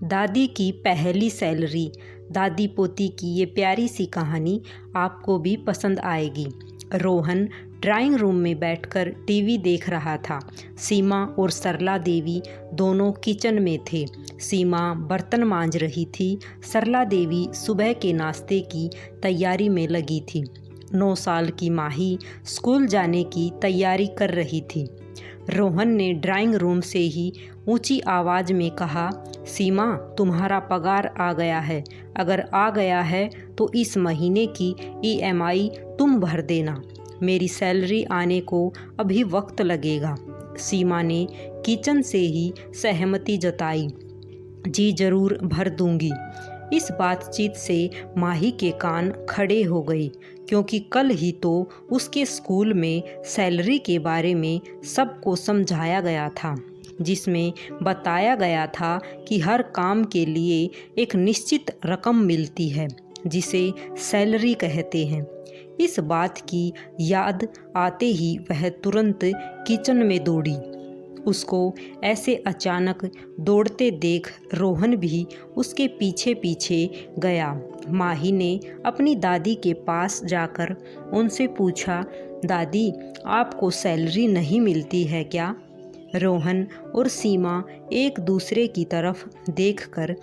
दादी की पहली सैलरी। दादी पोती की ये प्यारी सी कहानी आपको भी पसंद आएगी। रोहन ड्राइंग रूम में बैठकर टीवी देख रहा था। सीमा और सरला देवी दोनों किचन में थे। सीमा बर्तन मांज रही थी। सरला देवी सुबह के नाश्ते की तैयारी में लगी थी। 9 साल की माही स्कूल जाने की तैयारी कर रही थी। रोहन ने ड्राइंग रूम से ही ऊंची आवाज़ में कहा, सीमा, तुम्हारा पगार आ गया है। अगर आ गया है तो इस महीने की EMI तुम भर देना। मेरी सैलरी आने को अभी वक्त लगेगा। सीमा ने किचन से ही सहमति जताई। जी ज़रूर भर दूंगी। इस बातचीत से माही के कान खड़े हो गए, क्योंकि कल ही तो उसके स्कूल में सैलरी के बारे में सबको समझाया गया था, जिसमें बताया गया था कि हर काम के लिए एक निश्चित रकम मिलती है, जिसे सैलरी कहते हैं। इस बात की याद आते ही वह तुरंत किचन में दौड़ी। उसको ऐसे अचानक दौड़ते देख रोहन भी उसके पीछे पीछे गया। माही ने अपनी दादी के पास जाकर उनसे पूछा, दादी, आपको सैलरी नहीं मिलती है क्या? रोहन और सीमा एक दूसरे की तरफ देखकर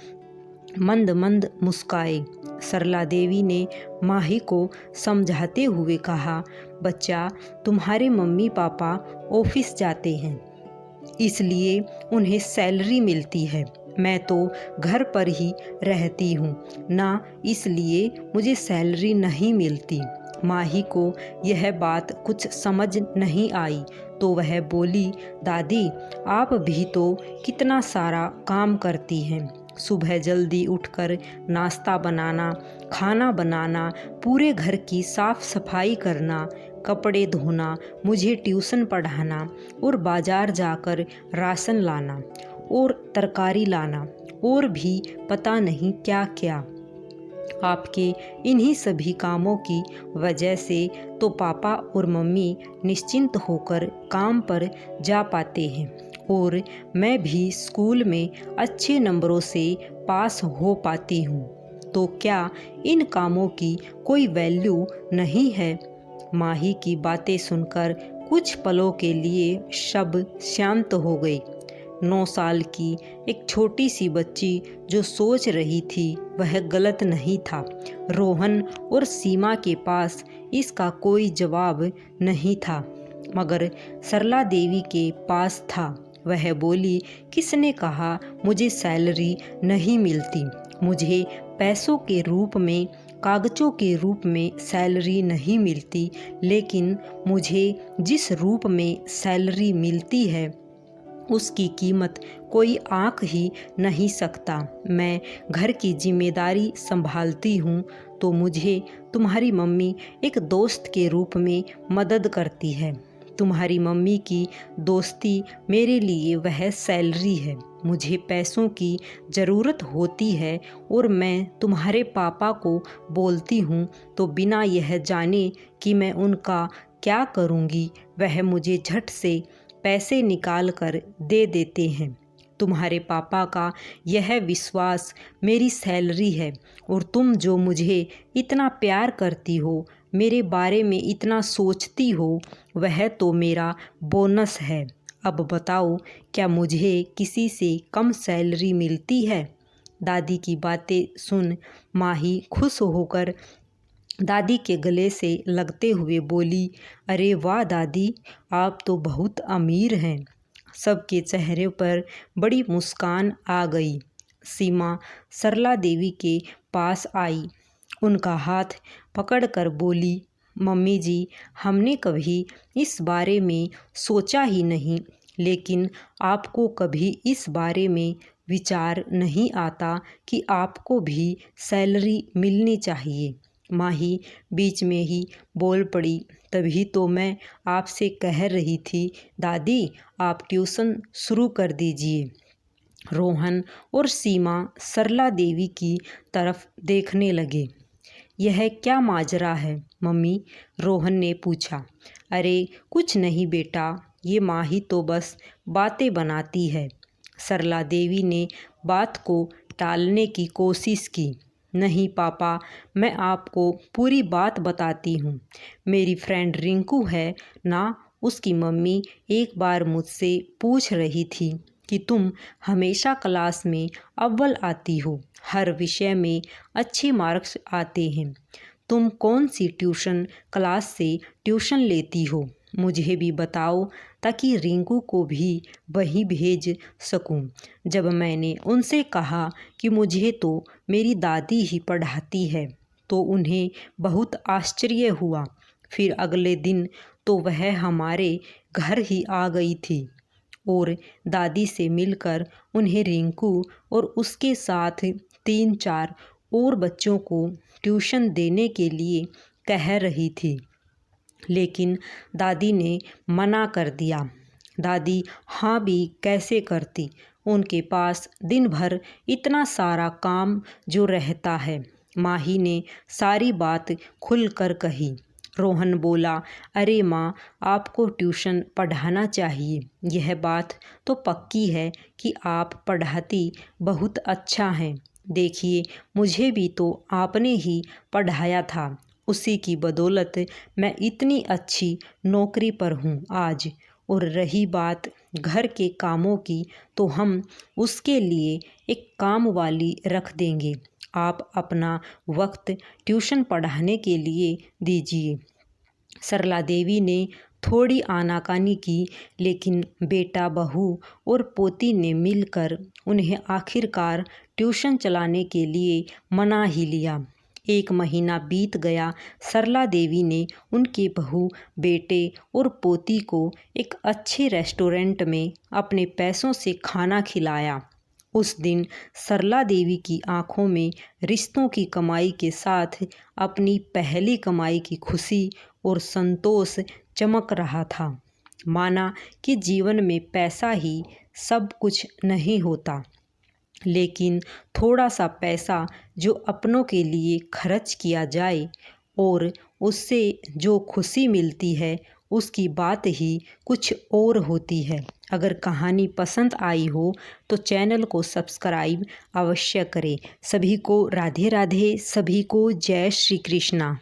मंद मंद मुस्काए। सरला देवी ने माही को समझाते हुए कहा, बच्चा, तुम्हारे मम्मी पापा ऑफिस जाते हैं, इसलिए उन्हें सैलरी मिलती है। मैं तो घर पर ही रहती हूँ ना, इसलिए मुझे सैलरी नहीं मिलती। माही को यह बात कुछ समझ नहीं आई, तो वह बोली, दादी, आप भी तो कितना सारा काम करती हैं। सुबह जल्दी उठकर नाश्ता बनाना, खाना बनाना, पूरे घर की साफ सफाई करना, कपड़े धोना, मुझे ट्यूशन पढ़ाना और बाजार जाकर राशन लाना और तरकारी लाना और भी पता नहीं क्या क्या। आपके इन्हीं सभी कामों की वजह से तो पापा और मम्मी निश्चिंत होकर काम पर जा पाते हैं और मैं भी स्कूल में अच्छे नंबरों से पास हो पाती हूँ। तो क्या इन कामों की कोई वैल्यू नहीं है? माही की बातें सुनकर कुछ पलों के लिए सब शांत हो गए। 9 साल की एक छोटी सी बच्ची जो सोच रही थी वह गलत नहीं था। रोहन और सीमा के पास इसका कोई जवाब नहीं था, मगर सरला देवी के पास था। वह बोली, किसने कहा मुझे सैलरी नहीं मिलती? मुझे पैसों के रूप में, कागज़ों के रूप में सैलरी नहीं मिलती, लेकिन मुझे जिस रूप में सैलरी मिलती है उसकी कीमत कोई आंक ही नहीं सकता। मैं घर की जिम्मेदारी संभालती हूँ तो मुझे तुम्हारी मम्मी एक दोस्त के रूप में मदद करती है। तुम्हारी मम्मी की दोस्ती मेरे लिए वह सैलरी है। मुझे पैसों की ज़रूरत होती है और मैं तुम्हारे पापा को बोलती हूँ तो बिना यह जाने कि मैं उनका क्या करूँगी, वह मुझे झट से पैसे निकाल कर दे देते हैं। तुम्हारे पापा का यह विश्वास मेरी सैलरी है और तुम जो मुझे इतना प्यार करती हो, मेरे बारे में इतना सोचती हो, वह तो मेरा बोनस है। अब बताओ, क्या मुझे किसी से कम सैलरी मिलती है? दादी की बातें सुन माही खुश होकर दादी के गले से लगते हुए बोली, अरे वाह दादी, आप तो बहुत अमीर हैं। सबके चेहरे पर बड़ी मुस्कान आ गई। सीमा सरला देवी के पास आई, उनका हाथ पकड़कर बोली, मम्मी जी, हमने कभी इस बारे में सोचा ही नहीं, लेकिन आपको कभी इस बारे में विचार नहीं आता कि आपको भी सैलरी मिलनी चाहिए। माही बीच में ही बोल पड़ी, तभी तो मैं आपसे कह रही थी दादी, आप ट्यूशन शुरू कर दीजिए। रोहन और सीमा सरला देवी की तरफ देखने लगे। यह क्या माजरा है मम्मी? रोहन ने पूछा। अरे कुछ नहीं बेटा, ये माही तो बस बातें बनाती है। सरला देवी ने बात को टालने की कोशिश की। नहीं पापा, मैं आपको पूरी बात बताती हूँ। मेरी फ्रेंड रिंकू है ना, उसकी मम्मी एक बार मुझसे पूछ रही थी कि तुम हमेशा क्लास में अव्वल आती हो, हर विषय में अच्छे मार्क्स आते हैं। तुम कौन सी ट्यूशन क्लास से ट्यूशन लेती हो, मुझे भी बताओ ताकि रिंकू को भी वहीं भेज सकूं। जब मैंने उनसे कहा कि मुझे तो मेरी दादी ही पढ़ाती है तो उन्हें बहुत आश्चर्य हुआ। फिर अगले दिन तो वह हमारे घर ही आ गई थी और दादी से मिलकर उन्हें रिंकू और उसके साथ 3-4 और बच्चों को ट्यूशन देने के लिए कह रही थी, लेकिन दादी ने मना कर दिया। दादी हाँ भी कैसे करती, उनके पास दिन भर इतना सारा काम जो रहता है। माही ने सारी बात खुलकर कही। रोहन बोला, अरे माँ, आपको ट्यूशन पढ़ाना चाहिए। यह बात तो पक्की है कि आप पढ़ाती बहुत अच्छा हैं। देखिए, मुझे भी तो आपने ही पढ़ाया था, उसी की बदौलत मैं इतनी अच्छी नौकरी पर हूँ आज। और रही बात घर के कामों की, तो हम उसके लिए एक काम वाली रख देंगे। आप अपना वक्त ट्यूशन पढ़ाने के लिए दीजिए। सरला देवी ने थोड़ी आनाकानी की, लेकिन बेटा, बहू और पोती ने मिलकर उन्हें आखिरकार ट्यूशन चलाने के लिए मना ही लिया। 1 महीना बीत गया। सरला देवी ने उनके बहू, बेटे और पोती को एक अच्छे रेस्टोरेंट में अपने पैसों से खाना खिलाया। उस दिन सरला देवी की आंखों में रिश्तों की कमाई के साथ अपनी पहली कमाई की खुशी और संतोष चमक रहा था। माना कि जीवन में पैसा ही सब कुछ नहीं होता, लेकिन थोड़ा सा पैसा जो अपनों के लिए खर्च किया जाए और उससे जो खुशी मिलती है, उसकी बात ही कुछ और होती है। अगर कहानी पसंद आई हो तो चैनल को सब्सक्राइब अवश्य करें। सभी को राधे राधे, सभी को जय श्री कृष्णा।